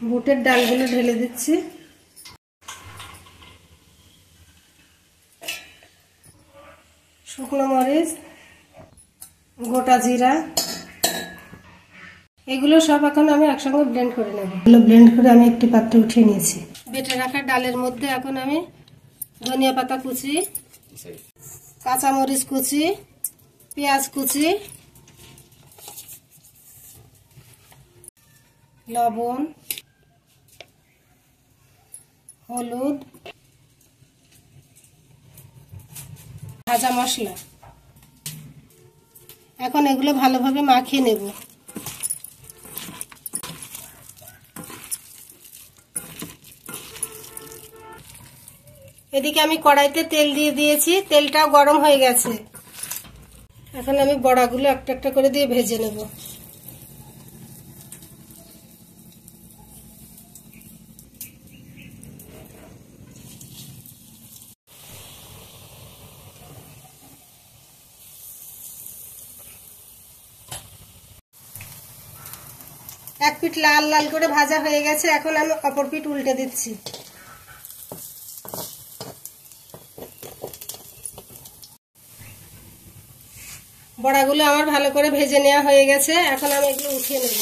বুটের ডালগুলো ঢেলে দিচ্ছি। শুকনো মরিচ, গোটা জিরা, এগুলো সব এখন আমি একসঙ্গে ব্লেন্ড করে নেব। এগুলো ব্লেন্ড করে আমি একটি পাত্রে উঠিয়ে নিয়েছি। বেটে রাখা ডালের মধ্যে এখন আমি ধনিয়া পাতা কুচি, কাঁচা মরিচ কুচি, পেঁয়াজ কুচি, লবণ, হলুদ, ভাজা মশলা, এখন এগুলো ভালোভাবে মাখিয়ে নেব। এদিকে আমি কড়াইতে তেল দিয়ে দিয়েছি, তেলটাও গরম হয়ে গেছে। এখন আমি বড়াগুলো একটা একটা করে দিয়ে ভেজে নেব। এক পিঠ লাল লাল করে ভাজা হয়ে গেছে, এখন আমি অপর পিঠ উল্টে দিচ্ছি। বড়াগুলো আমার ভালো করে ভেজে নেওয়া হয়ে গেছে, এখন আমি এগুলো উঠিয়ে নেব।